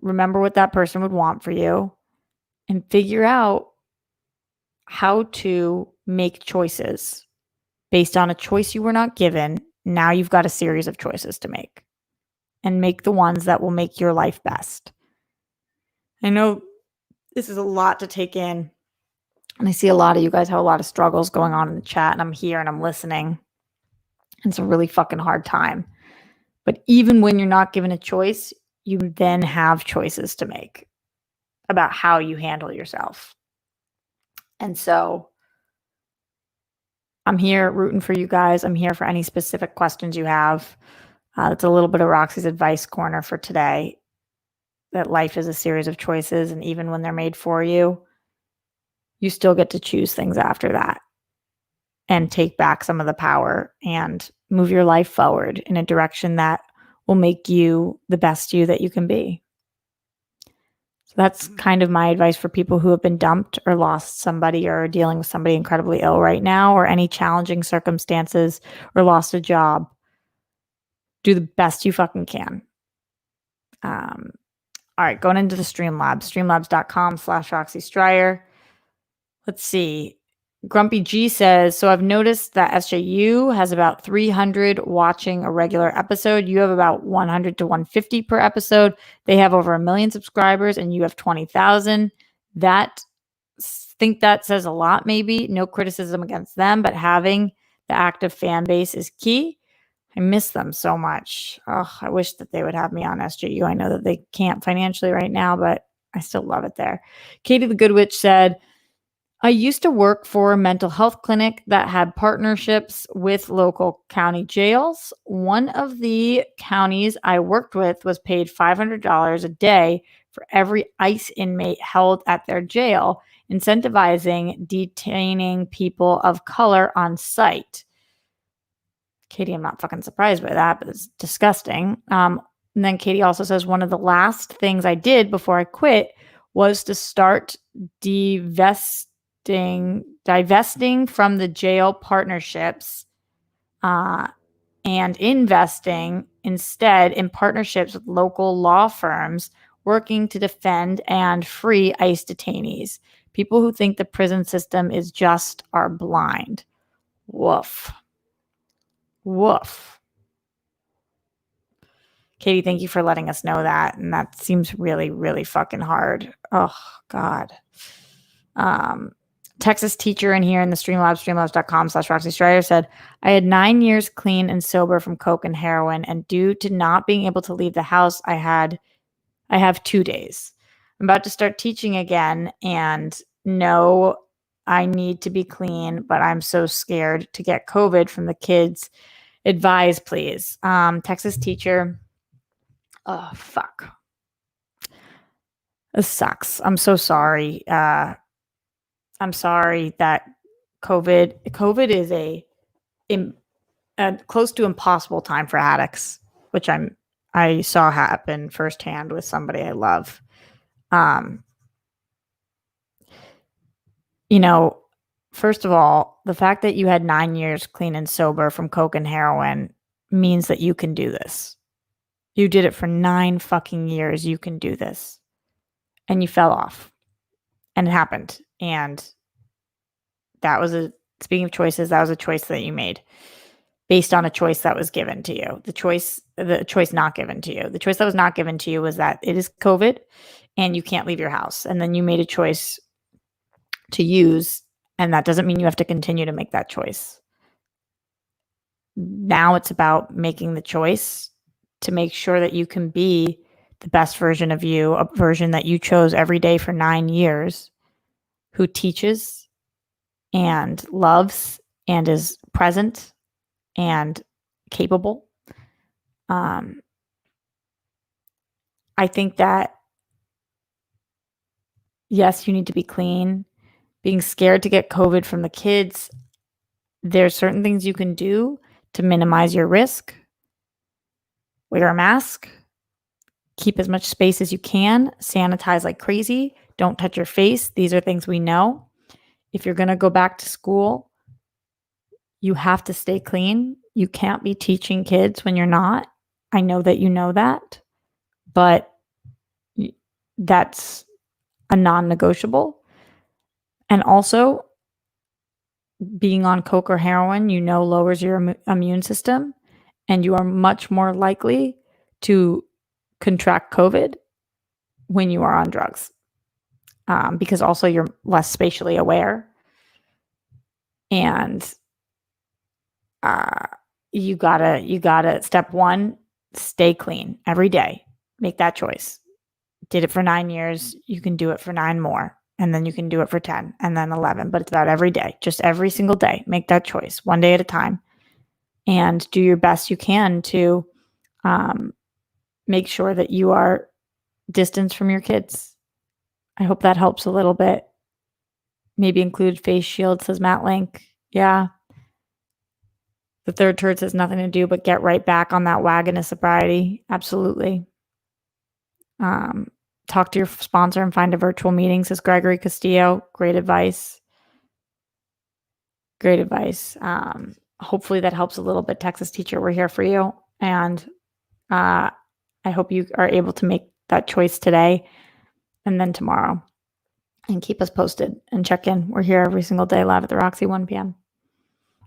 remember what that person would want for you and figure out how to make choices based on a choice you were not given. Now you've got a series of choices to make and make the ones that will make your life best. I know this is a lot to take in. And I see a lot of you guys have a lot of struggles going on in the chat, and I'm here and I'm listening. It's a really fucking hard time. But even when you're not given a choice, you then have choices to make about how you handle yourself. And so I'm here rooting for you guys. I'm here for any specific questions you have. That's a little bit of Roxy's advice corner for today, that life is a series of choices. And even when they're made for you, you still get to choose things after that and take back some of the power and move your life forward in a direction that will make you the best you that you can be. So that's kind of my advice for people who have been dumped or lost somebody or are dealing with somebody incredibly ill right now, or any challenging circumstances, or lost a job. Do the best you fucking can. All right, going into the Streamlabs, streamlabs.com/Roxy Stryer. Let's see. Grumpy G says, so I've noticed that SJU has about 300 watching a regular episode. You have about 100 to 150 per episode. They have over 1 million subscribers and you have 20,000. Think that says a lot, maybe. No criticism against them, but having the active fan base is key. I miss them so much. Oh, I wish that they would have me on SJU. I know that they can't financially right now, but I still love it there. Katie the Good Witch said, I used to work for a mental health clinic that had partnerships with local county jails. One of the counties I worked with was paid $500 a day for every ICE inmate held at their jail, incentivizing detaining people of color on site. Katie, I'm not fucking surprised by that, but it's disgusting. And then Katie also says, one of the last things I did before I quit was to start divesting from the jail partnerships and investing instead in partnerships with local law firms working to defend and free ICE detainees. People who think the prison system is just are blind. Woof. Woof. Katie, thank you for letting us know that. And that seems really, really fucking hard. Oh, God. Texas teacher in here in the Streamlabs, streamlabs.com/Roxy Strider said, I had 9 years clean and sober from coke and heroin. And due to not being able to leave the house, I have 2 days. I'm about to start teaching again and know I need to be clean, but I'm so scared to get COVID from the kids. Advise, please. Texas teacher. Oh, fuck. This sucks. I'm so sorry. I'm sorry that COVID is a close to impossible time for addicts, which I saw happen firsthand with somebody I love. First of all, the fact that you had 9 years clean and sober from coke and heroin means that you can do this. You did it for 9 fucking years. You can do this. And you fell off. And it happened. And speaking of choices, that was a choice that you made based on a choice that was given to you. The choice not given to you. The choice that was not given to you was that it is COVID and you can't leave your house. And then you made a choice to use, and that doesn't mean you have to continue to make that choice. Now it's about making the choice to make sure that you can be the best version of you, a version that you chose every day for 9 years, who teaches and loves and is present and capable. I think that, yes, you need to be clean. Being scared to get COVID from the kids, there's certain things you can do to minimize your risk. Wear a mask. Keep as much space as you can. Sanitize like crazy. Don't touch your face. These are things we know. If you're going to go back to school, you have to stay clean. You can't be teaching kids when you're not. I know that you know that, but that's a non-negotiable. And also, being on coke or heroin, lowers your immune system, and you are much more likely to contract COVID when you are on drugs, because also you're less spatially aware. And you gotta step one, stay clean every day. Make that choice. Did it for 9 years, you can do it for 9 more, and then you can do it for 10 and then 11, but it's about every day, just every single day. Make that choice one day at a time and do your best you can to make sure that you are distanced from your kids. I hope that helps a little bit. Maybe include face shields, says Matt Link. Yeah. The third turd says nothing to do but get right back on that wagon of sobriety. Absolutely. Talk to your sponsor and find a virtual meeting, says Gregory Castillo. Great advice. Great advice. Hopefully that helps a little bit, Texas teacher. We're here for you. And I hope you are able to make that choice today and then tomorrow. And keep us posted and check in. We're here every single day live at the Roxy, 1 p.m.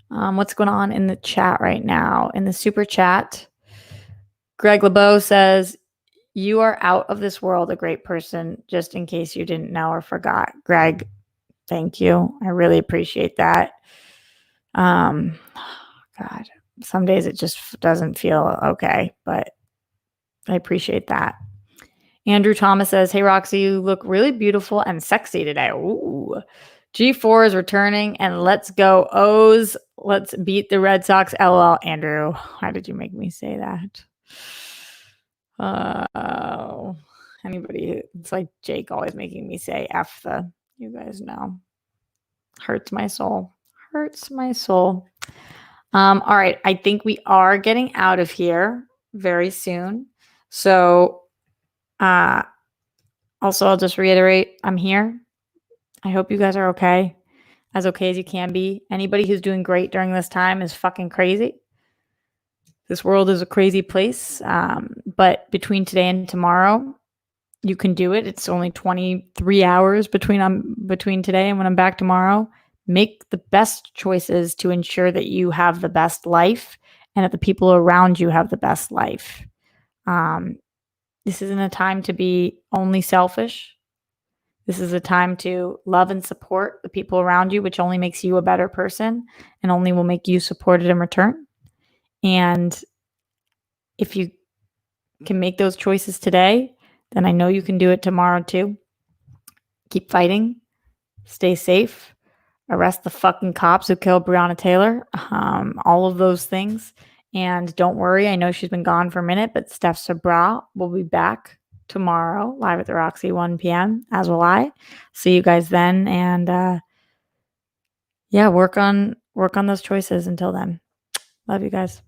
What's going on in the chat right now? In the super chat, Greg LeBeau says, you are out of this world, a great person, just in case you didn't know or forgot. Greg, thank you. I really appreciate that. God, some days it just doesn't feel okay, but I appreciate that. Andrew Thomas says, hey, Roxy, you look really beautiful and sexy today. Ooh. G4 is returning, and let's go O's. Let's beat the Red Sox. LOL. Andrew, why did you make me say that? Anybody, it's like Jake always making me say F the, you guys know. Hurts my soul. Hurts my soul. All right. I think we are getting out of here very soon. So, also, I'll just reiterate, I'm here. I hope you guys are okay as you can be. Anybody who's doing great during this time is fucking crazy. This world is a crazy place. But between today and tomorrow, you can do it. It's only 23 hours between today and when I'm back tomorrow. Make the best choices to ensure that you have the best life and that the people around you have the best life. This isn't a time to be only selfish. This is a time to love and support the people around you, which only makes you a better person and only will make you supported in return. And if you can make those choices today, then I know you can do it tomorrow too. Keep fighting. Stay safe. Arrest the fucking cops who killed Breonna Taylor. All of those things. And don't worry, I know she's been gone for a minute, but Steph Sabra will be back tomorrow, live at the Roxy, 1 p.m., as will I. See you guys then. And yeah, work on those choices until then. Love you guys.